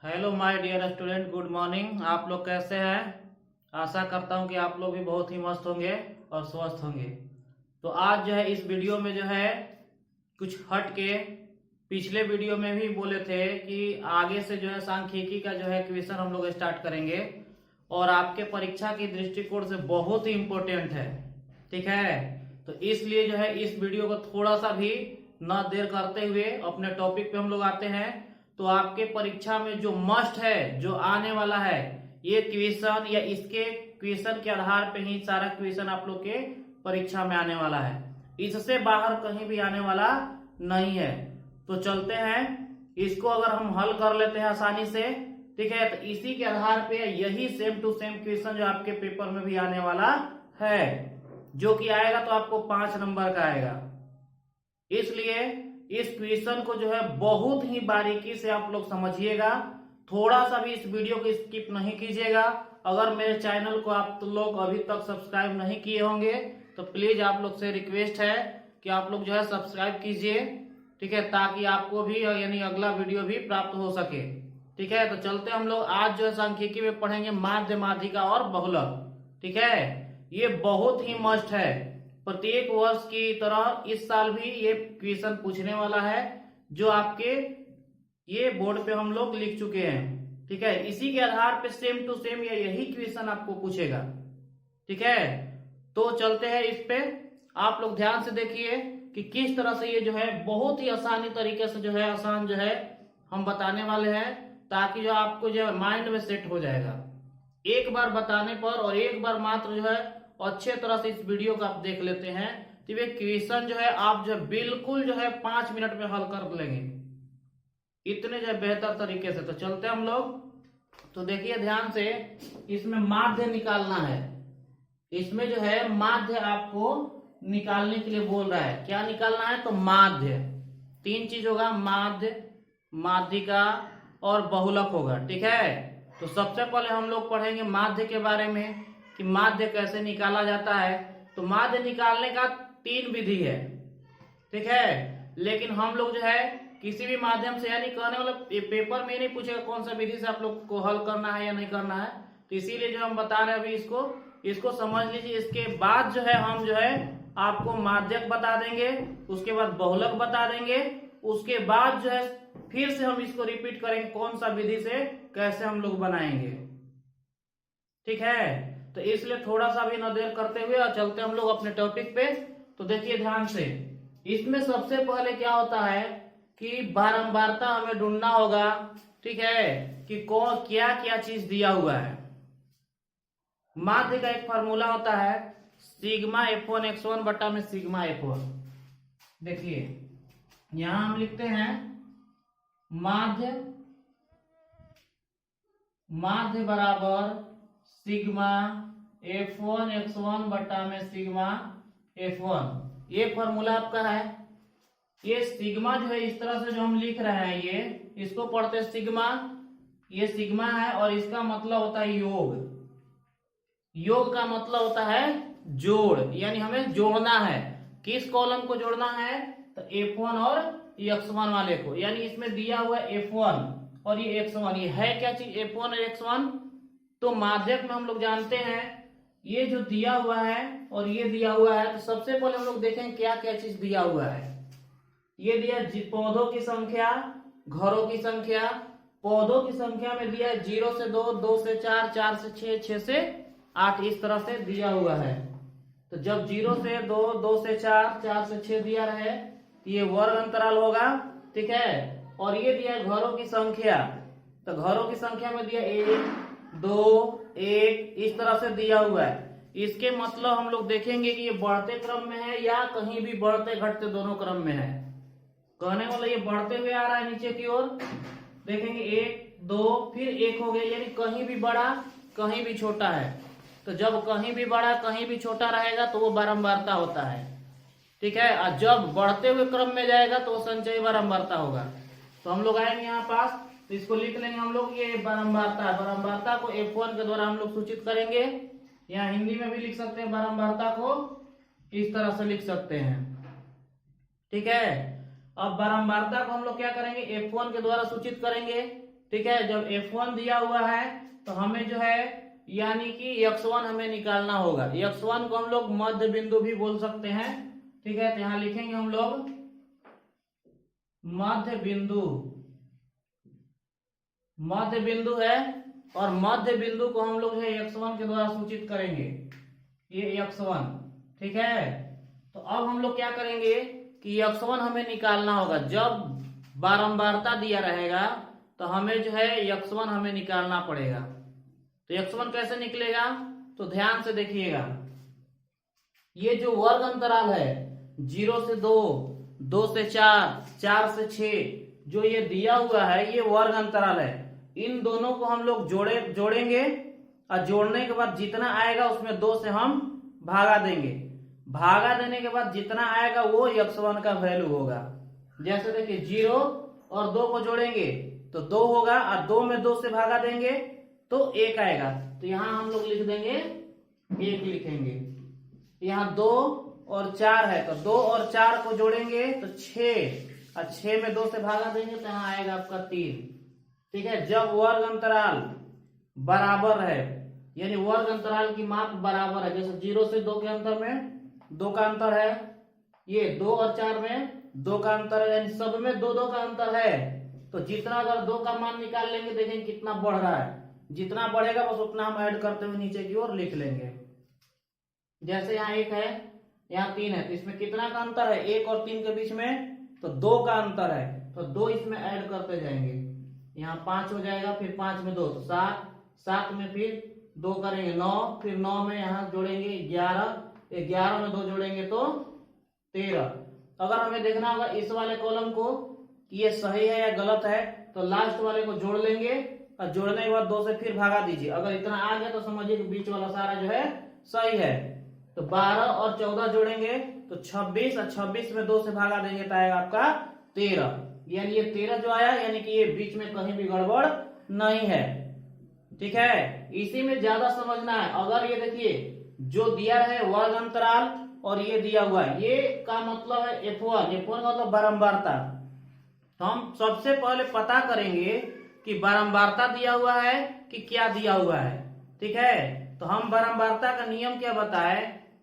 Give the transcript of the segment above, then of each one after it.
Hello my dear student, good morning. आप लोग कैसे हैं? आशा करता हूं कि आप लोग भी बहुत ही मस्त होंगे और स्वस्थ होंगे। तो आज जो है इस वीडियो में जो है कुछ हट के पिछले वीडियो में भी बोले थे कि आगे से जो है सांख्यिकी का जो है क्वेश्चन हम लोग स्टार्ट करेंगे और आपके परीक्षा की दृष्टिकोण से बहुत ही इम्पोर्टेंट है। ठीक है, तो इसलिए जो है इस वीडियो को थोड़ा सा भी न देर करते हुए अपने टॉपिक पे हम लोग आते हैं। तो आपके परीक्षा में जो मस्ट है, जो आने वाला है, ये क्वेश्चन या इसके क्वेश्चन के आधार पे ही सारा क्वेश्चन आप लोग के परीक्षा में आने वाला है। इससे बाहर कहीं भी आने वाला नहीं है। तो चलते हैं, इसको अगर हम हल कर लेते हैं आसानी से, ठीक है, तो इसी के आधार पे यही सेम टू सेम क्वेश्चन जो आपके पेपर में भी आने वाला है, जो कि आएगा तो आपको 5 नंबर का आएगा। इसलिए इस क्वेश्चन को जो है बहुत ही बारीकी से आप लोग समझिएगा, थोड़ा सा भी इस वीडियो को स्किप नहीं कीजिएगा। अगर मेरे चैनल को आप लोग अभी तक सब्सक्राइब नहीं किए होंगे तो प्लीज आप लोग से रिक्वेस्ट है कि आप लोग जो है सब्सक्राइब कीजिए, ठीक है, ताकि आपको भी यानी अगला वीडियो भी प्राप्त हो सके। ठीक है, तो चलते हम लोग आज जो है सांख्यिकी में पढ़ेंगे माध्य, माध्यिका और बहुलक। ठीक है, ये बहुत ही मस्ट है। प्रत्येक वर्ष की तरह इस साल भी ये क्वेश्चन पूछने वाला है, जो आपके ये बोर्ड पे हम लोग लिख चुके हैं। ठीक है, इसी के आधार पे सेम टू सेम यही क्वेश्चन आपको पूछेगा। ठीक है, तो चलते हैं इस पे। आप लोग ध्यान से देखिए कि किस तरह से ये जो है बहुत ही आसानी तरीके से जो है आसान जो है हम बताने वाले हैं, ताकि जो आपको जो है माइंड में सेट हो जाएगा एक बार बताने पर। और एक बार मात्र जो है अच्छे तरह से इस वीडियो को आप देख लेते हैं तो ये क्वेश्चन जो है आप जो है बिल्कुल जो है 5 मिनट में हल कर लेंगे, इतने जो है बेहतर तरीके से। तो चलते हम लोग, तो देखिए ध्यान से, इसमें माध्य निकालना है। इसमें जो है माध्य आपको निकालने के लिए बोल रहा है। क्या निकालना है? तो माध्य। 3 चीज होगा, माध्य, माध्यिका और बहुलक होगा। ठीक है, तो सबसे पहले हम लोग पढ़ेंगे माध्य के बारे में कि माध्य कैसे निकाला जाता है। तो माध्य निकालने का 3 विधि है। ठीक है, लेकिन हम लोग जो है किसी भी माध्यम से, यानी कहने वाला पेपर में नहीं पूछेगा कौन सा विधि से आप लोग को हल करना है या नहीं करना है, तो इसीलिए जो हम बता रहे हैं अभी इसको समझ लीजिए। इसके बाद जो है हम जो है आपको माध्यक बता देंगे, उसके बाद बहुलक बता देंगे, उसके बाद जो है फिर से हम इसको रिपीट करेंगे कौन सा विधि से कैसे हम लोग बनाएंगे। ठीक है, तो इसलिए थोड़ा सा भी न देर करते हुए और चलते हम लोग अपने टॉपिक पे। तो देखिए ध्यान से, इसमें सबसे पहले क्या होता है कि बारंबारता हमें ढूंढना होगा। ठीक है, कि कौन क्या क्या चीज दिया हुआ है। माध्य का एक फार्मूला होता है सिग्मा F1 x1 बटा में सिग्मा F1। देखिए यहां हम लिखते हैं माध्य, माध्य बराबर सिग्मा F1 x1 बटा में सिग्मा F1। ये फॉर्मूला आपका है। ये सिग्मा जो है इस तरह से जो हम लिख रहे हैं, ये इसको पढ़ते हैं सिग्मा। ये सिग्मा है और इसका मतलब होता है योग। योग का मतलब होता है जोड़, यानी हमें जोड़ना है। किस कॉलम को जोड़ना है? तो F1 और x1 वाले को। यानी इसमें दिया हुआ F1 और ये x1, ये है क्या चीज? F1 और x1। तो माध्यक में हम लोग जानते हैं ये जो दिया हुआ है और ये दिया हुआ है, तो सबसे पहले हम लोग देखें क्या क्या चीज दिया हुआ है। ये दिया पौधों की संख्या, घरों की संख्या। पौधों की संख्या में दिया 0 से 2, 2 से 4, 4 से 6, 6 से 8, इस तरह से दिया हुआ है। तो जब 0 से 2, 2 से 4, 4 से 6 दिया रहे तो ये वर्ग अंतराल होगा। ठीक है, और ये दिया घरों की संख्या, तो घरों की संख्या में दिया 1, 2, 1, इस तरह से दिया हुआ है। इसके मतलब हम लोग देखेंगे कि ये बढ़ते क्रम में है या कहीं भी बढ़ते घटते दोनों क्रम में है। कहने वाला ये बढ़ते हुए आ रहा है नीचे की ओर, देखेंगे 1, 2, फिर 1 हो गया, यानी कहीं भी बड़ा कहीं भी छोटा है। तो जब कहीं भी बड़ा कहीं भी छोटा रहेगा तो वो बारंबारता होता है। ठीक है, और जब बढ़ते हुए क्रम में जाएगा तो वो संचयी बारंबारता होगा। तो हम लोग आएंगे यहाँ पास, तो इसको लिख लेंगे हम लोग, ये बारंबारता है। बारंबारता को F1 के द्वारा हम लोग सूचित करेंगे। यहाँ हिंदी में भी लिख सकते हैं, बारंबारता को इस तरह से लिख सकते हैं। ठीक है, अब बारंबारता को हम लोग क्या करेंगे? F1 के द्वारा सूचित करेंगे। ठीक है, जब F1 दिया हुआ है तो हमें जो है यानी कि x1 हमें निकालना होगा। x1 को हम लोग मध्य बिंदु भी बोल सकते हैं, ठीक है। तो यहां लिखेंगे हम लोग मध्य बिंदु, मध्य बिंदु है, और मध्य बिंदु को हम लोग जो है x1 के द्वारा सूचित करेंगे, ये x1, ठीक है। तो अब हम लोग क्या करेंगे कि x1 हमें निकालना होगा। जब बारंबारता दिया रहेगा तो हमें जो है x1 हमें निकालना पड़ेगा। तो x1 कैसे निकलेगा, तो ध्यान से देखिएगा। ये जो वर्ग अंतराल है 0 से 2, 2 से 4, 4 से 6, जो ये दिया हुआ है ये वर्ग अंतराल है। इन दोनों को हम लोग जोड़ेंगे, और जोड़ने के बाद जितना आएगा उसमें 2 से हम भागा देंगे। भागा देने के बाद जितना आएगा वो x1 का वैल्यू होगा। जैसे देखिए 0 और 2 को जोड़ेंगे तो 2 होगा, और 2 में 2 से भागा देंगे तो 1 आएगा। तो यहां हम लोग लिख देंगे 1 लिखेंगे। यहाँ 2 और 4 है तो 2 और 4 को जोड़ेंगे तो 6, और 6 में 2 से भागा देंगे तो यहाँ आएगा आपका 3, ठीक है। जब वर्ग अंतराल बराबर है, यानी वर्ग अंतराल की माप बराबर है, जैसे 0 से 2 के अंतर में 2 का अंतर है, ये 2 और 4 में 2 का अंतर है, यानी सब में 2 2 का अंतर है। तो जितना अगर 2 का मान निकाल लेंगे, देखेंगे कितना बढ़ रहा है, जितना बढ़ेगा बस उतना हम ऐड करते हुए नीचे की ओर लिख लेंगे। जैसे यहाँ 1 है, यहाँ 3 है, तो इसमें कितना का अंतर है, 1 और 3 के बीच में तो 2 का अंतर है, तो 2 इसमें ऐड करते जाएंगे। यहाँ 5 हो जाएगा, फिर 5 में 2 तो 7, 7 में फिर 2 करेंगे 9, फिर 9 में यहाँ जोड़ेंगे 11, 11 में 2 जोड़ेंगे तो 13। अगर हमें देखना होगा इस वाले कॉलम को कि ये सही है या गलत है, तो लास्ट वाले को जोड़ लेंगे, और जोड़ने के बाद 2 से फिर भागा दीजिए। अगर इतना आ गया तो समझिए कि बीच वाला सारा जो है सही है। तो 12 और 14 जोड़ेंगे तो 26, और 26 में 2 से भागा देंगे तो आएगा आपका 13, यानी ये 13 जो आया, यानी कि ये बीच में कहीं भी गड़बड़ नहीं है, ठीक है। इसी में ज्यादा समझना है। अगर ये देखिए जो दिया है वर्ग अंतराल और ये दिया हुआ है, ये का मतलब है F1, F1 का मतलब बारंबारता। तो हम सबसे पहले पता करेंगे कि बारंबारता दिया हुआ है कि क्या दिया हुआ है, ठीक है। तो हम बारंबारता का नियम क्या बताए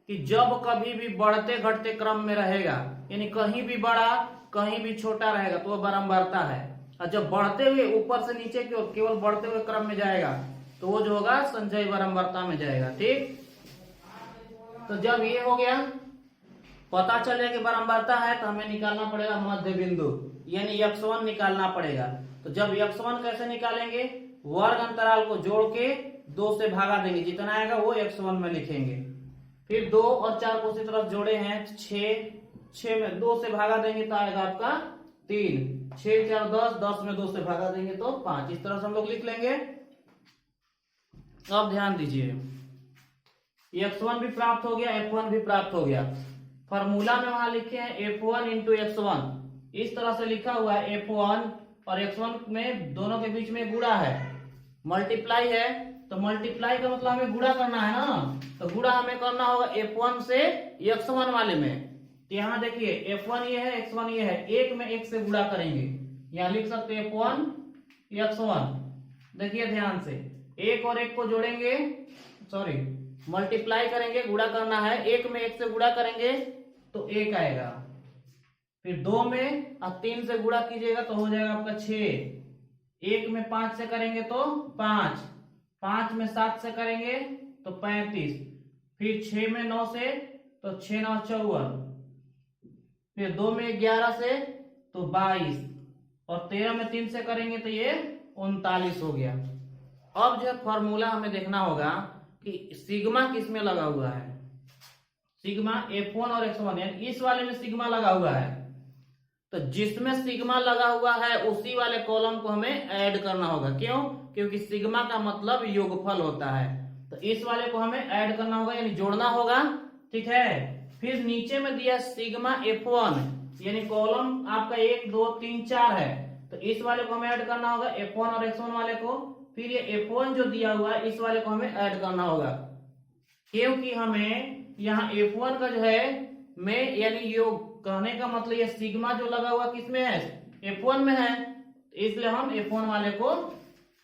कि जब कभी भी बढ़ते घटते क्रम में रहेगा, यानी कहीं भी बड़ा कहीं भी छोटा रहेगा तो वो बारंबारता है, और जब बढ़ते हुए ऊपर से नीचे की ओर केवल बढ़ते हुए क्रम में जाएगा तो वो जो होगा संचयी बारंबारता में जाएगा, ठीक। तो जब ये हो गया, पता चले कि बारंबारता है, तो हमें निकालना पड़ेगा मध्य बिंदु, यानी x1 निकालना पड़ेगा। तो जब x1 कैसे निकालेंगे, वर्ग अंतराल को जोड़ के 2 से भागा देंगे, जितना आएगा वो x1 में लिखेंगे। फिर 2 और 4 को उसी तरफ जोड़े हैं 6 में 2 से भागा देंगे तो आएगा आपका 3, 6 4 10, 10 में 2 से भागा देंगे तो 5। इस तरह से हम लोग लिख लेंगे। अब ध्यान दीजिए, x1 भी प्राप्त हो गया, F1 भी प्राप्त हो गया। फॉर्मूला में वहां लिखे हैं F1 इंटू x1, इस तरह से लिखा हुआ है। F1 और x1 में दोनों के बीच में गुणा है, मल्टीप्लाई है, तो मल्टीप्लाई का मतलब हमें गुणा करना है ना, तो गुणा हमें करना होगा F1 से x1 वाले में। तो यहाँ देखिए F1 ये है, x1 ये है, 1 में 1 से गुणा करेंगे, यहाँ लिख सकते हैं F1 x1। देखिए ध्यान से, 1 और 1 को जोड़ेंगे, सॉरी मल्टीप्लाई करेंगे, गुणा करना है, 1 में 1 से गुणा करेंगे तो 1 आएगा, फिर 2 में और 3 से गुणा कीजिएगा तो हो जाएगा आपका 6, 1 में 5 से करेंगे तो 5, 5 में 7 से करेंगे तो 35, फिर 6 में 9 से तो 6 9 54, फिर 2 में 11 से तो 22, और 13 में 3 से करेंगे तो ये 39 हो गया। अब जो फॉर्मूला हमें देखना होगा कि सिग्मा किस में लगा हुआ है, सिग्मा F1 और x1, यानी इस वाले में सिग्मा लगा हुआ है। तो जिसमें सिग्मा लगा हुआ है उसी वाले कॉलम को हमें ऐड करना होगा। क्यों? क्योंकि सिग्मा का मतलब योगफल होता है, तो इस वाले को हमें ऐड करना होगा, यानी जोड़ना होगा, ठीक है। फिर नीचे में दिया सिग्मा F1, यानी कॉलम आपका 1 2 3 4 है, तो इस वाले को हमें ऐड करना होगा F1 और x1 वाले को। फिर ये F1 जो दिया हुआ है इस वाले को हमें ऐड करना होगा, क्योंकि हमें यहाँ F1 का जो है में, यानी योग कहने का मतलब ये सिग्मा जो लगा हुआ किसमें है, F1 में है, इसलिए हम F1 वाले को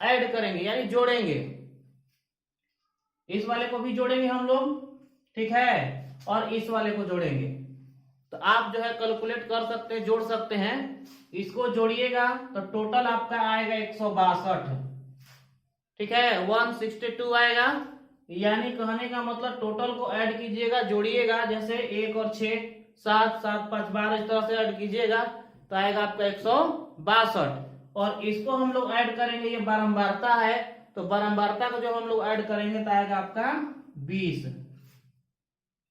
ऐड करेंगे यानी जोड़ेंगे, इस वाले को भी जोड़ेंगे हम लोग, ठीक है, और इस वाले को जोड़ेंगे। तो आप जो है कैलकुलेट कर सकते हैं, जोड़ सकते हैं, इसको जोड़िएगा तो टोटल आपका आएगा 162, ठीक है, 162 आएगा। यानी कहने का मतलब टोटल को ऐड कीजिएगा, जोड़िएगा, जैसे 1 और 6 7 7 5 12 इस तरह से ऐड कीजिएगा तो आएगा आपका 162। और इसको हम लोग ऐड करेंगे, ये बारंबारता है, तो बारंबारता को जब हम लोग ऐड करेंगे तो आएगा आपका 20,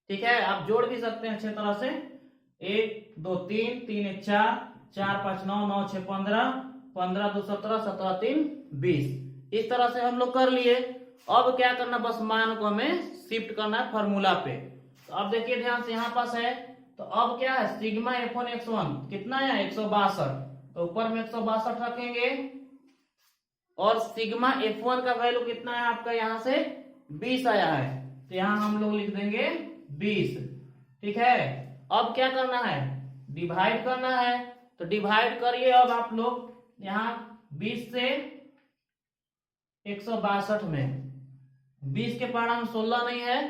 ठीक है। आप जोड़ भी सकते हैं अच्छे तरह से, 1 2 3 3 1 4 4 5 9 9 6 15 15 2 17 17 3 20, इस तरह से हम लोग कर लिए। अब क्या करना, बस मान को हमें शिफ्ट करना है फॉर्मूला पे। तो अब देखिए ध्यान से, यहाँ पास है, तो अब क्या है, सिग्मा F1 X1 कितना है 162, तो ऊपर में 162 रखेंगे, और सिग्मा F1 का वैल्यू कितना है आपका, यहाँ से 20 आया है, तो यहाँ हम लोग लिख देंगे 20, ठीक है। अब क्या करना है, डिवाइड करना है, तो डिवाइड करिए अब आप लोग यहाँ 20 से 162 में, 20 के परिणाम 16 नहीं है,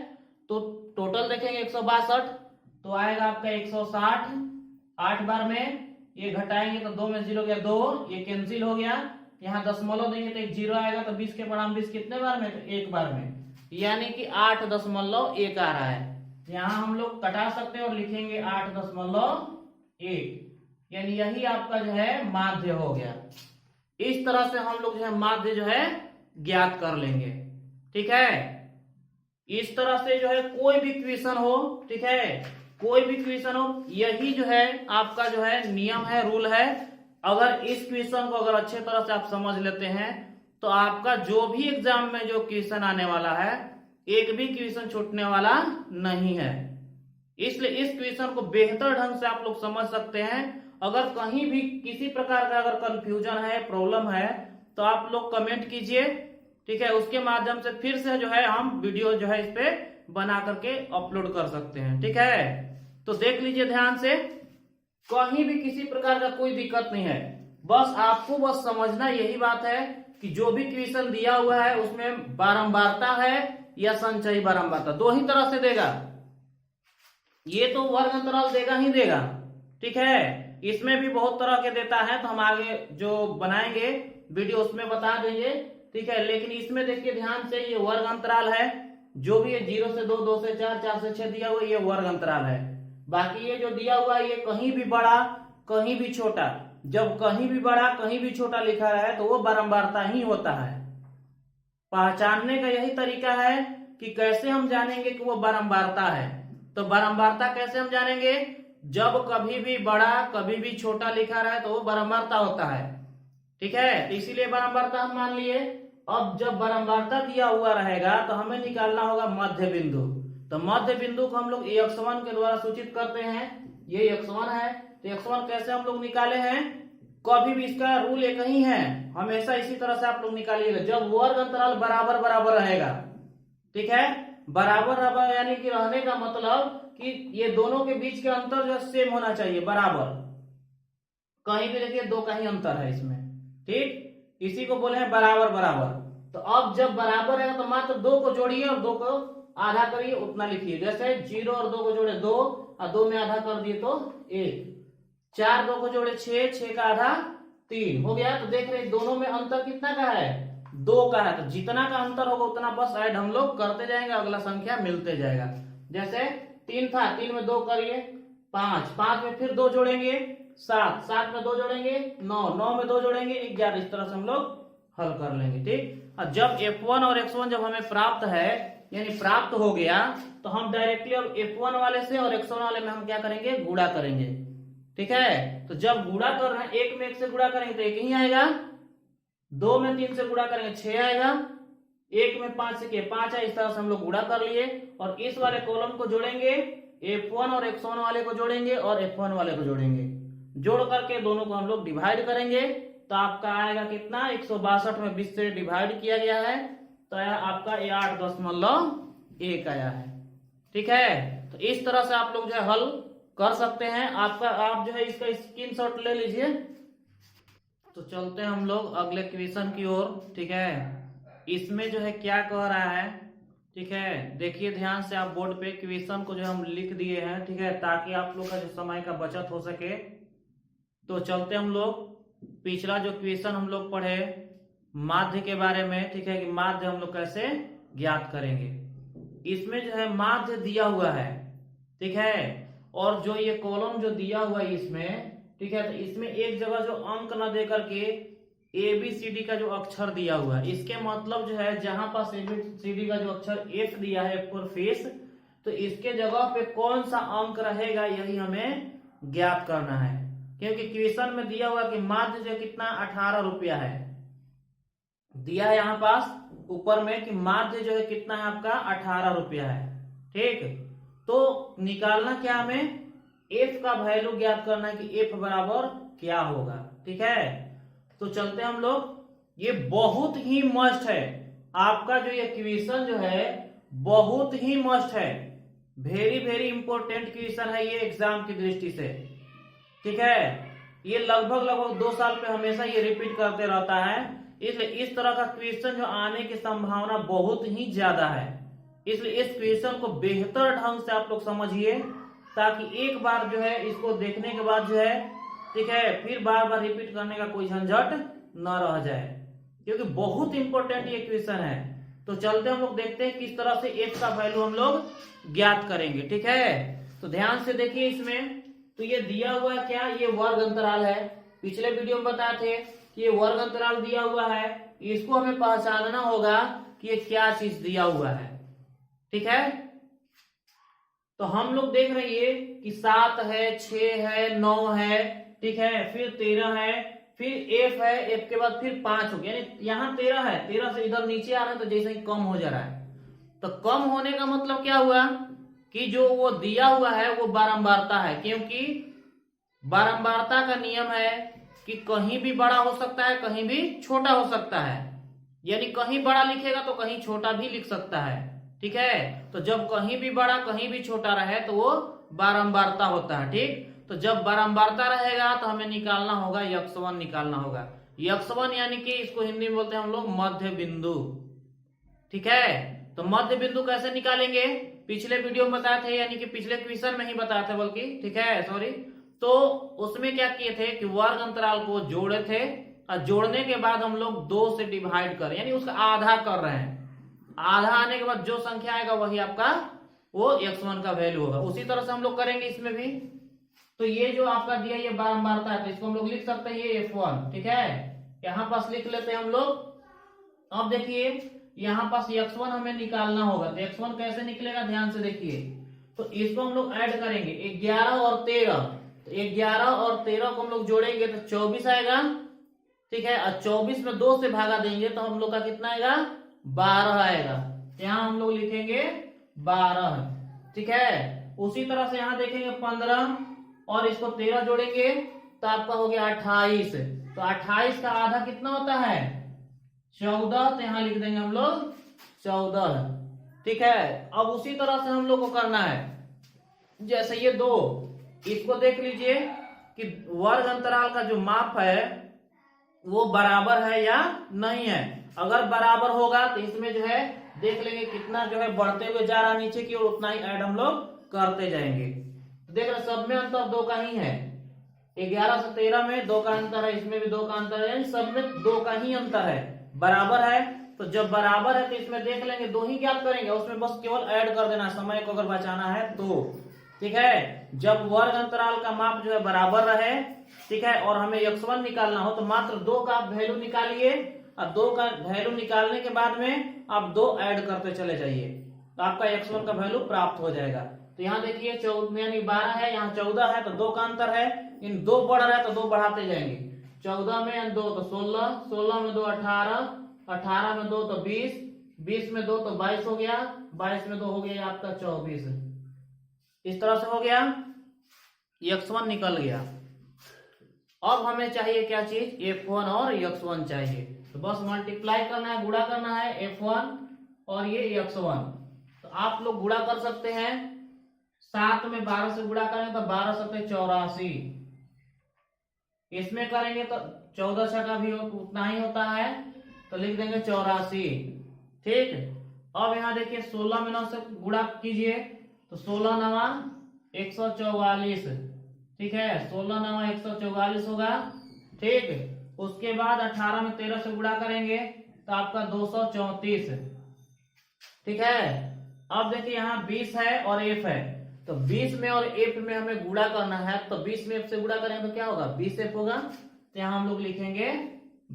तो टोटल देखेंगे 162, तो आएगा आपका 160, 8 बार में ये घटाएंगे तो 2 में 0 गया 2, ये कैंसिल हो गया, यहाँ दशमलव देंगे तो एक 0 आएगा, तो 20 के परिणाम 20 कितने बार में, तो 1 बार में, यानी कि 8.1 आ रहा है। यहाँ हम लोग कटा सकते हैं और लिखेंगे 8.1, यानी यही आपका जो है माध्य हो गया। इस तरह से हम लोग जो है माध्य जो है ज्ञात कर लेंगे, ठीक है। इस तरह से जो है कोई भी क्वेश्चन हो, ठीक है, कोई भी क्वेश्चन हो, यही जो है आपका जो है नियम है, रूल है। अगर इस क्वेश्चन को अगर अच्छे तरह से आप समझ लेते हैं तो आपका जो भी एग्जाम में जो क्वेश्चन आने वाला है, एक भी क्वेश्चन छूटने वाला नहीं है। इसलिए इस क्वेश्चन को बेहतर ढंग से आप लोग समझ सकते हैं। अगर कहीं भी किसी प्रकार का अगर कंफ्यूजन है, प्रॉब्लम है, तो आप लोग कमेंट कीजिए, ठीक है, उसके माध्यम से फिर से जो है हम वीडियो जो है इस पे बना करके अपलोड कर सकते हैं, ठीक है। तो देख लीजिए ध्यान से, कहीं भी किसी प्रकार का कोई दिक्कत नहीं है, बस आपको बस समझना यही बात है कि जो भी क्वेश्चन दिया हुआ है उसमें बारंबारता है या संचयी बारंबारता, दो ही तरह से देगा। ये तो वर्ग अंतराल देगा ही देगा, ठीक है, इसमें भी बहुत तरह के देता है, तो हम आगे जो बनाएंगे वीडियो उसमें बता देंगे, ठीक है। लेकिन इसमें देखिए ध्यान से, ये वर्ग अंतराल है, जो भी ये 0 से 2 2 से 4 4 से 6 दिया हुआ ये वर्ग अंतराल है। बाकी ये जो दिया हुआ है ये कहीं भी बड़ा कहीं भी छोटा, जब कहीं भी बड़ा कहीं भी छोटा लिखा है तो वो बारंबारता ही होता है। पहचानने का यही तरीका है कि कैसे हम जानेंगे कि वो बारंबारता है। तो बारंबारता कैसे हम जानेंगे, जब कभी भी बड़ा कभी भी छोटा लिखा रहे तो वो बारंबारता होता है, ठीक है। तो इसीलिए बारंबारता हम मान लिए। अब जब बारंबारता दिया हुआ रहेगा तो हमें निकालना होगा मध्य बिंदु। तो मध्य बिंदु को हम लोग x1 के द्वारा सूचित करते हैं, ये x1 है। तो x1 कैसे हम लोग निकाले हैं, कभी भी इसका रूल एक ही है, हमेशा इसी तरह से आप लोग निकालिएगा, जब वर्ग अंतराल बराबर बराबर रहेगा, ठीक है। बराबर बराबर यानी कि रहने का मतलब कि ये दोनों के बीच के अंतर जो सेम होना चाहिए, बराबर, कहीं भी देखिए 2 का ही अंतर है इसमें, ठीक, इसी को बोले हैं बराबर बराबर। तो अब जब बराबर है तो मात्र 2 को जोड़िए और 2 को आधा करिए, उतना लिखिए, जैसे 0 और 2 को जोड़े 2 और 2 में आधा कर दिए तो 1, 4 2 को जोड़े 6, 6 का आधा 3 हो गया। तो देख रहे दोनों में अंतर कितना का है, 2 का है। तो जितना का अंतर होगा उतना बस ऐड हम लोग करते जाएंगे, अगला संख्या मिलते जाएगा। जैसे 3 था, 3 में 2 करिए 5, 5 में फिर 2 जोड़ेंगे 7, 7 में 2 जोड़ेंगे 9, 9 में 2 जोड़ेंगे 11, इस तरह से हम लोग हल कर लेंगे, ठीक। और जब F1 और X1 जब हमें प्राप्त है यानी प्राप्त हो गया, तो हम डायरेक्टली अब F1 वाले से और X1 वाले में हम क्या करेंगे, गुणा करेंगे, ठीक है। तो जब गुणा कर रहे हैं, 1 में 1 से गुणा करेंगे तो 1 ही आएगा, 2 में 3 से गुणा करेंगे 6 आएगा, 1 में 5 से 5 है, इस तरह से हम लोग गुणा कर लिए। और इस वाले कॉलम को जोड़ेंगे, F1 और X1 वाले को जोड़ेंगे और F1 वाले को जोड़ेंगे, जोड़ करके दोनों को हम लोग डिवाइड करेंगे, तो आपका आएगा कितना, 162 में 20 से डिवाइड किया गया है, तो आपका 8.1 आया है, ठीक है। तो इस तरह से आप लोग जो है हल कर सकते हैं। आप जो है इसका स्क्रीनशॉट ले लीजिए। तो तो चलते हैं हम लोग अगले क्वेश्चन की ओर। ठीक है, इसमें जो है क्या कह रहा है, ठीक है, देखिए ध्यान से आप बोर्ड पे क्वेश्चन को जो हम लिख दिए हैं, ठीक है, ताकि आप लोग का जो समय का बचत हो सके। तो चलते हम लोग पिछला जो क्वेश्चन हम लोग पढ़े माध्य के बारे में, ठीक है, कि माध्य हम लोग कैसे ज्ञात करेंगे। इसमें जो है माध्य दिया हुआ है, ठीक है, और जो ये कॉलम जो दिया हुआ है इसमें, ठीक है, तो इसमें एक जगह जो अंक न दे करके ABCD का जो अक्षर दिया हुआ है, इसके मतलब जो है जहां पास ABCD का जो अक्षर F दिया है फॉर फिश, तो इसके जगह पे कौन सा अंक रहेगा यही हमें ज्ञात करना है। क्योंकि क्वेश्चन में दिया हुआ कि माध्य जो कितना 18 रुपया है, दिया है यहाँ पास ऊपर में कि माध्य जो है कितना है आपका 18 रुपया है। ठीक, तो निकालना क्या हमें, F का वैल्यू ज्ञात करना है कि F बराबर क्या होगा। ठीक है, तो चलते हम लोग, ये बहुत ही मस्ट है आपका जो ये क्वेश्चन जो है बहुत ही मस्ट है, वेरी वेरी इंपॉर्टेंट क्वेश्चन है ये एग्जाम की दृष्टि से। ठीक है, ये लगभग 2 साल पे हमेशा ये रिपीट करते रहता है, इसलिए इस तरह का क्वेश्चन जो आने की संभावना बहुत ही ज्यादा है। इसलिए इस क्वेश्चन को बेहतर ढंग से आप लोग समझिए, ताकि एक बार जो है इसको देखने के बाद जो है, ठीक है, फिर बार बार रिपीट करने का कोई झंझट न रह जाए, क्योंकि बहुत इंपॉर्टेंट ये क्वेश्चन है। तो चलते हम लोग देखते हैं किस तरह से F का वैल्यू हम लोग ज्ञात करेंगे। ठीक है, तो ध्यान से देखिए इसमें, तो ये दिया हुआ है क्या, ये वर्ग अंतराल है। पिछले वीडियो में बताए थे कि ये वर्ग अंतराल दिया हुआ है, इसको हमें पहचानना होगा कि ये क्या चीज दिया हुआ है। ठीक है, तो हम लोग देख रहे हैं कि 7 है, 6 है, 9 है, ठीक है, फिर 13 है, फिर F है, F के बाद फिर 5 हो गया, यानी यहाँ 13 है, 13 से इधर नीचे आ रहा है, तो जैसे ही कम हो जा रहा है। तो कम होने का मतलब क्या हुआ कि जो वो दिया हुआ है वो बारंबारता है, क्योंकि बारंबारता का नियम है कि कहीं भी बड़ा हो सकता है, कहीं भी छोटा हो सकता है, यानी कहीं बड़ा लिखेगा तो कहीं छोटा भी लिख सकता है। ठीक है, तो जब कहीं भी बड़ा कहीं भी छोटा रहे तो वो बारंबारता होता है। ठीक, तो जब बारंबारता रहेगा तो हमें निकालना होगा यक्षवन निकालना होगा। यक्षवन यानी कि इसको हिंदी में बोलते हैं हम लोग मध्य बिंदु। ठीक है, तो मध्य बिंदु कैसे निकालेंगे, पिछले वीडियो में बताए थे, यानी कि पिछले क्वेश्चन में ही बताए थे बल्कि, ठीक है, सॉरी। तो उसमें क्या किए थे कि वर्ग अंतराल को जोड़े थे, और जोड़ने के बाद हम लोग 2 से डिवाइड कर, यानी उसका आधा कर रहे हैं। आधा आने के बाद जो संख्या आएगा वही आपका वो x1 का वैल्यू होगा। उसी तरह से हम लोग करेंगे इसमें भी। तो ये जो आपका दिया ये बारंबारता है, तो इसको हम लोग लिख सकते हैं ये F1। ठीक है, यहां पास लिख लेते हैं हम लोग। अब देखिए यहां पास x1 हमें निकालना होगा, तो x1 कैसे निकलेगा ध्यान से देखिए। तो इसको हम लोग ऐड करेंगे 11 और 13, तो 11 और 13 को हम लोग जोड़ेंगे तो 24 आएगा। ठीक है, और 24 में 2 से भागा देंगे तो हम लोग का कितना आएगा, 12 आएगा। यहाँ हम लोग लिखेंगे 12। ठीक है, उसी तरह से यहाँ देखेंगे 15 और इसको 13 जोड़ेंगे तो आपका हो गया 28। तो 28 का आधा कितना होता है, 14, तो यहाँ लिख देंगे हम लोग 14। ठीक है, अब उसी तरह से हम लोग को करना है, जैसे ये 2, इसको देख लीजिए कि वर्ग अंतराल का जो माप है वो बराबर है या नहीं है। अगर बराबर होगा तो इसमें जो है देख लेंगे कितना जो है बढ़ते हुए जा रहा है नीचे की ओर, उतना ही ऐड हम लोग करते जाएंगे। तो देख रहे सब में अंतर 2 का ही है, 11 से 13 में 2 का अंतर है, इसमें भी 2 का अंतर है, सब में 2 का ही अंतर है, बराबर है। तो जब बराबर है तो इसमें देख लेंगे 2 ही ज्ञात करेंगे, उसमें बस केवल ऐड कर देना, समय को अगर बचाना है तो। ठीक है, जब वर्ग अंतराल का माप जो है बराबर रहे, ठीक है, और हमें x1 निकालना हो तो मात्र 2 का वैल्यू निकालिए, और 2 का वैल्यू निकालने के बाद में आप 2 ऐड करते चले जाइए, तो आपका x1 का वैल्यू प्राप्त हो जाएगा। तो यहाँ देखिए 14 यानी 12 है, यहाँ 14 है, तो 2 का अंतर है, इन 2 बढ़ रहा है तो 2 बढ़ाते जाएंगे। 14 में 2 तो 16, 16 में 2 18, 18 में 2 तो 20, 20 में 2 तो 22 हो गया, 22 में 2 हो गया आपका 24। इस तरह से हो गया, x1 निकल गया। अब हमें चाहिए क्या चीज, F1 और x1 चाहिए, तो बस मल्टीप्लाई करना है, गुणा करना है F1 और ये x1। तो आप लोग गुणा कर सकते हैं, 7 में 12 से गुणा करेंगे तो 12 7 84, इसमें करेंगे तो 14 छका भी उतना ही होता है, तो लिख देंगे 84। ठीक, अब यहाँ देखिए 16 में 9 से गुणा कीजिए तो 16 नवा 144। ठीक है, 16 नवा 144 होगा। ठीक, उसके बाद 18 में 13 से गुणा करेंगे तो आपका 234। ठीक है, अब देखिए यहाँ 20 है और f है, तो 20 में और f में हमें गुणा करना है, तो 20 में f से गुणा करेंगे तो क्या होगा, 20f होगा। तो यहाँ हम लोग लिखेंगे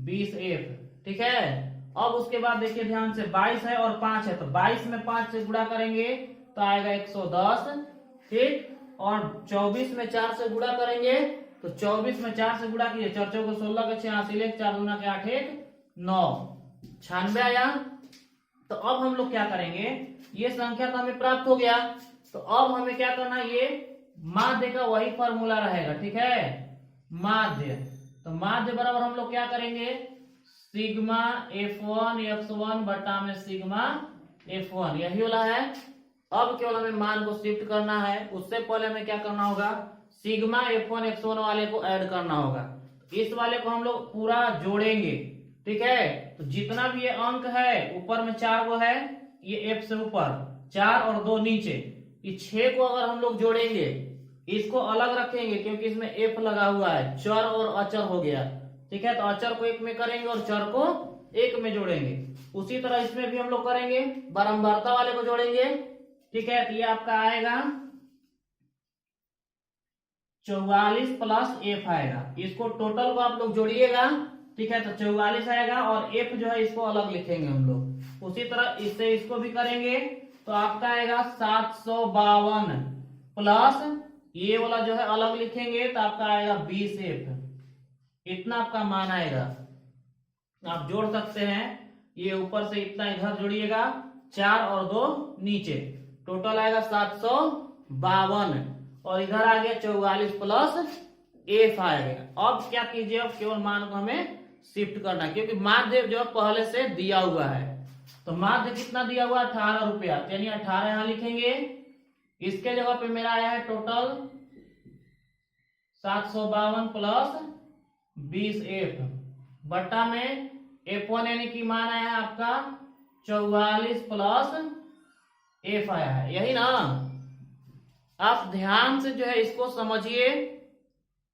20f। ठीक है, अब उसके बाद देखिए ध्यान से 22 है और 5 है, तो 22 में 5 से गुणा करेंगे तो आएगा 110। ठीक, और 24 में 4 से गुणा करेंगे तो 24 में 4 से गुणा कीजिए, 4 चौको 16 के 86, 4 दूना के 8 1 9, 96 आया। तो अब हम लोग क्या करेंगे, ये संख्या तो हमें प्राप्त हो गया, तो अब हमें क्या करना है, ये माध्य का वही फॉर्मूला रहेगा। ठीक है, माध्य, तो माध्य बराबर हम लोग क्या करेंगे, सिग्मा f1 x1 बटा में सिग्मा f1, यही वाला है। अब केवल हमें मान को शिफ्ट करना है, उससे पहले हमें क्या करना होगा, सिग्मा f1 x1 वाले को ऐड करना होगा। इस वाले को हम लोग पूरा जोड़ेंगे। ठीक है, तो जितना भी ये अंक है, ऊपर में 4 को है, ये f से ऊपर 4 और 2 नीचे, ये 6 को अगर हम लोग जोड़ेंगे, इसको अलग रखेंगे क्योंकि इसमें f लगा हुआ है, चर और अचर हो गया। ठीक है, तो अचर को 1 में करेंगे और चर को 1 में जोड़ेंगे। उसी तरह इसमें भी हम लोग करेंगे, बारंबारता वाले को जोड़ेंगे। ठीक है, तो ये आपका आएगा 44 प्लस f आएगा, इसको टोटल को आप लोग जोड़िएगा। ठीक है, तो 44 आएगा और f जो है इसको अलग लिखेंगे हम लोग। उसी तरह इससे इसको भी करेंगे तो आपका आएगा 752 प्लस ये वाला जो है अलग लिखेंगे तो आपका आएगा 20f, इतना आपका मान आएगा। आप जोड़ सकते हैं, ये ऊपर से इतना इधर जोड़िएगा, 4 और 2 नीचे, टोटल आएगा 752 और इधर आ गया 44 प्लस f आएगा। अब क्या कीजिए, अब केवल मान को हमें शिफ्ट करना, क्योंकि माध्य जो पहले से दिया हुआ है, तो माध्य कितना दिया हुआ, 18 रुपया, यानी 18 यहां लिखेंगे। इसके जगह पे मेरा आया है टोटल 752 प्लस 20f बट्टा में f1 यानी कि मान आया है आपका 44 प्लस f आया है, यही ना। आप ध्यान से जो है इसको समझिए।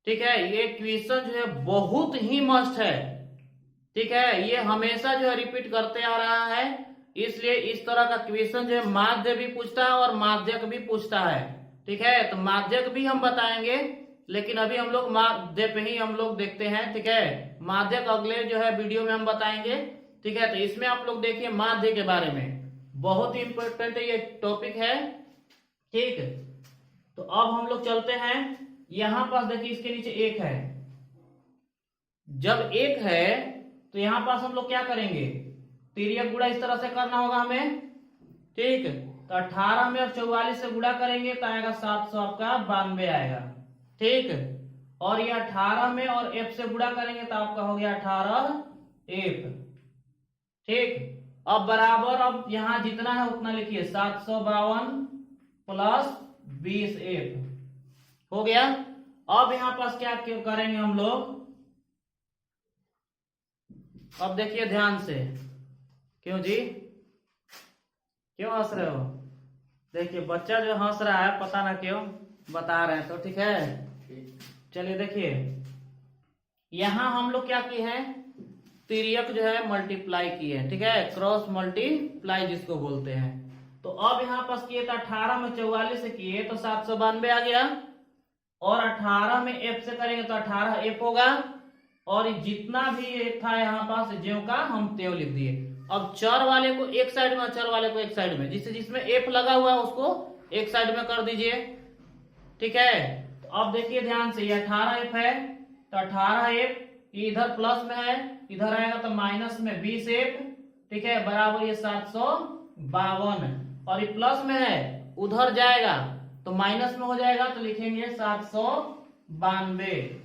ठीक है, ये क्वेश्चन जो है बहुत ही मस्त है। ठीक है, ये हमेशा जो है रिपीट करते आ रहा है, इसलिए इस तरह का क्वेश्चन जो है माध्य भी पूछता है और माध्यक भी पूछता है। ठीक है, तो माध्यक भी हम बताएंगे, लेकिन अभी हम लोग माध्य पे ही हम लोग देखते हैं। ठीक है, माध्यक अगले जो है वीडियो में हम बताएंगे। ठीक है, तो इसमें आप लोग देखिए माध्य के बारे में, बहुत ही इंपॉर्टेंट ये टॉपिक है। ठीक, तो अब हम लोग चलते हैं, यहां पास देखिए इसके नीचे 1 है, जब 1 है तो यहां पास हम लोग क्या करेंगे, तिर्यक गुणा इस तरह से करना होगा हमें। ठीक, तो 18 में और 44 से गुणा करेंगे तो आएगा 700 आपका 92 आएगा। ठीक, और ये 18 में और f से गुणा करेंगे तो आपका हो गया 18f। ठीक, अब बराबर, अब यहां जितना है उतना लिखिए, 752 प्लस 20f हो गया। अब यहां पास क्या करेंगे हम लोग, अब देखिए ध्यान से, क्यों जी, क्यों हंस रहे हो, देखिए बच्चा जो हंस रहा है पता ना क्यों, बता रहे हैं तो। ठीक है, चलिए देखिए, यहां हम लोग क्या किए हैं, तिर्यक जो है मल्टीप्लाई किए हैं। ठीक है, क्रॉस मल्टीप्लाई जिसको बोलते हैं। तो अब यहां पास किए तो 18 में 44 से किए तो 792 आ गया, और 18 में f से करेंगे तो 18f होगा, और जितना भी एक था यहाँ पास ज्यों का हम त्यों लिख दिए। अब चर वाले को एक साइड में, अचर वाले को एक साइड में, जिसमें f लगा हुआ है उसको एक साइड में कर दीजिए। ठीक है, तो अब देखिए ध्यान से, ये 18f है तो 18f, ये इधर प्लस में है, इधर आएगा तो माइनस में 20f। ठीक है, बराबर ये 752, और ये प्लस में है, उधर जाएगा तो माइनस में हो जाएगा, तो लिखेंगे 792।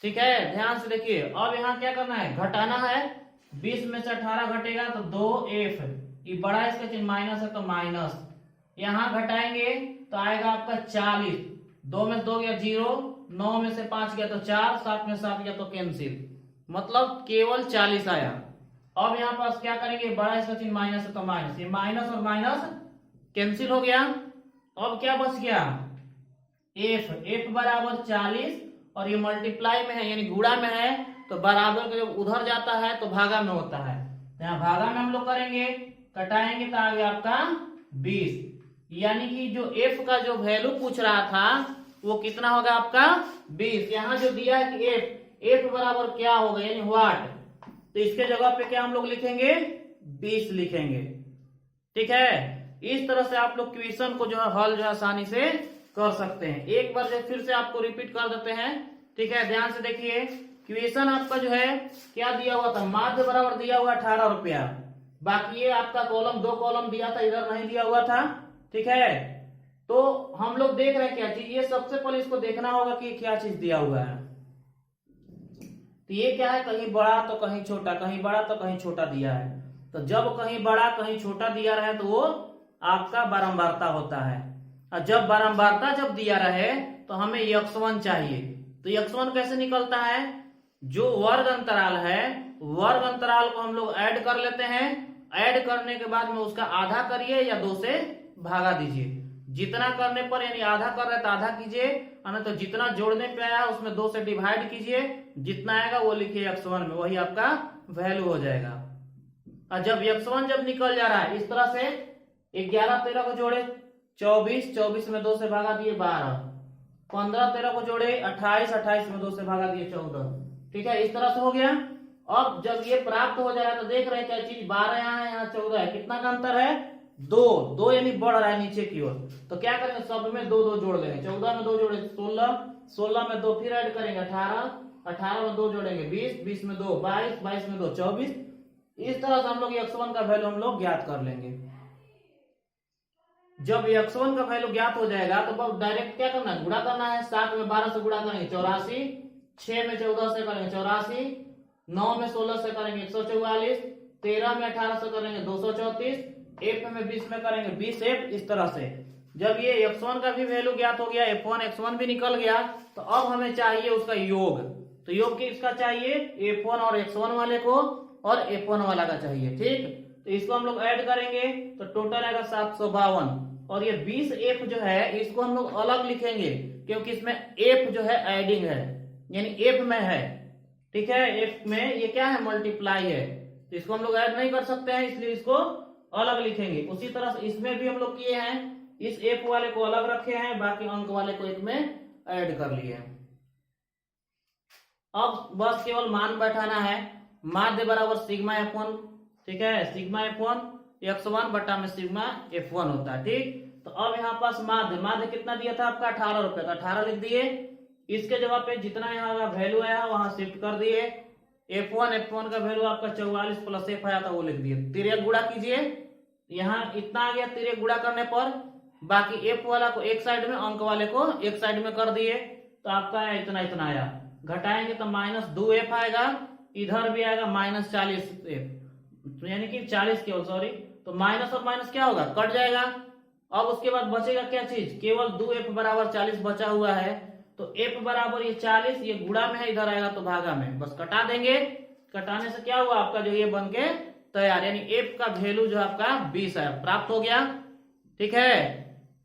ठीक है, ध्यान से देखिए, अब यहाँ क्या करना है, घटाना है, 20 में से 18 घटेगा तो 2f, ये बड़ा इसका चिन्ह माइनस है तो माइनस, यहाँ घटाएंगे तो आएगा आपका 40, 2 में से 2 गया 0, 9 में से 5 गया तो 4, 7 में 7 गया तो कैंसिल। मतलब केवल 40 आया। अब यहाँ पास क्या करेंगे, बड़ा इसका चिन्ह माइनस है तो माइनस, ये माइनस और माइनस कैंसिल हो गया। अब क्या बच गया, एफ बराबर 40 और ये मल्टीप्लाई में है यानी गुणा में है, तो बराबर का जब उधर जाता है तो भागा में होता है। यहाँ भागा में हम लोग करेंगे, कटाएंगे तो आ गया आपका 20। यानी कि जो एफ का जो वैल्यू पूछ रहा था वो कितना होगा आपका 20। यहाँ जो दिया है कि एफ बराबर क्या होगा यानी व्हाट, तो इसके जगह पे क्या हम लोग लिखेंगे 20 लिखेंगे। ठीक है, इस तरह से आप लोग क्वेश्चन को जो है हल जो है आसानी से कर सकते हैं। एक बार जो फिर से आपको रिपीट कर देते हैं। ठीक है, ध्यान से देखिए, क्वेश्चन आपका जो है क्या दिया हुआ था, माध्य बराबर दिया हुआ 18 रुपया। बाकी ये आपका कॉलम 2 कॉलम दिया था, इधर नहीं दिया हुआ था। ठीक है, तो हम लोग देख रहे हैं क्या चीज, ये सबसे पहले इसको देखना होगा कि क्या चीज दिया हुआ है। तो ये क्या है, कहीं बड़ा तो कहीं छोटा, कहीं बड़ा तो कहीं छोटा दिया है। तो जब कहीं बड़ा कहीं छोटा दिया रहे तो वो आपका बारंबारता होता है। और जब बारंबारता जब दिया रहे तो हमें x1 चाहिए। तो x1 कैसे निकलता है, जो वर्ग अंतराल है वर्ग अंतराल को हम लोग ऐड कर लेते हैं। ऐड करने के बाद में उसका आधा करिए या 2 से भागा दीजिए। जितना करने पर यानी आधा कर रहे तो आधा कीजिए, तो जितना जोड़ने पे आया उसमें 2 से डिवाइड कीजिए, जितना आएगा वो लिखिए x1 में, वही आपका वैल्यू हो जाएगा। और जब x1 जब निकल जा रहा है इस तरह से 11 13 को जोड़े 24, 24 में 2 से भागा दिए 12, 15 13 को जोड़े 28, 28 में 2 से भागा दिए 14। ठीक है, इस तरह से हो गया। अब जब ये प्राप्त हो जाएगा तो देख रहे हैं क्या चीज, 12 यहाँ है यहाँ 14 है, कितना का अंतर है 2 यानी बढ़ रहा है नीचे की ओर। तो क्या करेंगे, सब में 2 2 जोड़ देंगे। 14 में 2 जोड़े 16, 16 में 2 फिर ऐड करेंगे 18, 18 में 2 जोड़ेंगे 20, 20 में 2 22, 22 में 2 24। इस तरह से हम लोग x1 का वैल्यू हम लोग ज्ञात कर लेंगे। जब x1 का वैल्यू ज्ञात हो जाएगा तो अब डायरेक्ट क्या करना है, गुणा करना है। 7 में 12 से गुणा करेंगे 84, 6 में 14 से करेंगे 84, 9 में 16 से करेंगे 144, 13 में 18 से करेंगे 234, एफ में 20 में करेंगे 20f। इस तरह से जब ये x1 का भी वैल्यू ज्ञात हो गया, f1 x1 भी निकल गया, तो अब हमें चाहिए उसका योग। तो योग किसका चाहिए, f1 और x1 वाले को और f1 वाला का चाहिए। ठीक, तो इसको हम लोग ऐड करेंगे तो टोटल आएगा 752। और ये 20f जो है इसको हम लोग अलग लिखेंगे क्योंकि इसमें f जो है एडिंग है यानी f में है। ठीक है, f में ये क्या है, मल्टीप्लाई है, तो इसको हम लोग ऐड नहीं कर सकते हैं, इसलिए इसको अलग लिखेंगे। उसी तरह से इसमें भी हम लोग किए हैं, इस f वाले को अलग रखे हैं, बाकी अंक वाले को एक में ऐड कर लिए हैं। अब बस केवल मान बैठाना है, माध्य बराबर सिग्मा f1। ठीक है, सिग्मा f1 x1 बटा में सिग्मा f1 होता है। ठीक, तो अब यहाँ पास माध्य कितना दिया था आपका 18 रुपए, तो 18 लिख दिए। इसके जगह पे जितना यहाँ वैल्यू आया वहां शिफ्ट कर दिए। f1 का वैल्यू आपका 44 प्लस f आया था वो लिख दिए। तिर्यक गुणा कीजिए, यहाँ इतना आ गया तिर्यक गुणा करने पर, बाकी f वाला को एक साइड में अंक वाले को एक साइड में कर दिए, तो आपका इतना इतना आया। घटाएंगे तो -2f आएगा, इधर भी आएगा -40f, तो यानी कि 40 केवल, सॉरी, तो माइनस और माइनस क्या होगा, कट जाएगा। अब उसके बाद बचेगा क्या चीज, केवल 2f बराबर 40 बचा हुआ है। तो f बराबर ये 40, ये गुणा में है, इधर आएगा तो भागा में, बस कटा देंगे। कटाने से क्या हुआ आपका जो ये बन के तैयार, यानी f का वैल्यू जो आपका 20 है, प्राप्त हो गया। ठीक है,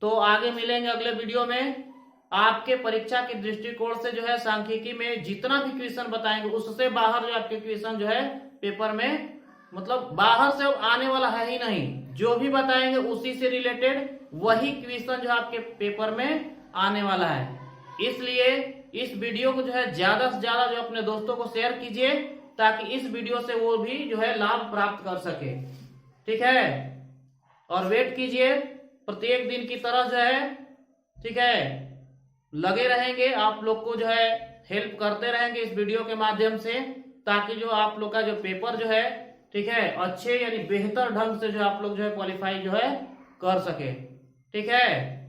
तो आगे मिलेंगे अगले वीडियो में। आपके परीक्षा के दृष्टिकोण से जो है सांख्यिकी में जितना भी क्वेश्चन बताएंगे उससे बाहर जो आपके क्वेश्चन जो है पेपर में, मतलब बाहर से आने वाला है ही नहीं, जो भी बताएंगे उसी से रिलेटेड वही क्वेश्चन जो आपके पेपर में आने वाला है। इसलिए इस वीडियो को जो है ज्यादा से ज्यादा जो अपने दोस्तों को शेयर कीजिए, ताकि इस वीडियो से वो भी जो है लाभ प्राप्त कर सके। ठीक है, और वेट कीजिए प्रत्येक दिन की तरह जो है। ठीक है, लगे रहेंगे, आप लोग को जो है हेल्प करते रहेंगे इस वीडियो के माध्यम से, ताकि जो आप लोग का जो पेपर जो है, ठीक है, अच्छे यानी बेहतर ढंग से जो आप लोग जो है क्वालिफाई जो है कर सके। ठीक है।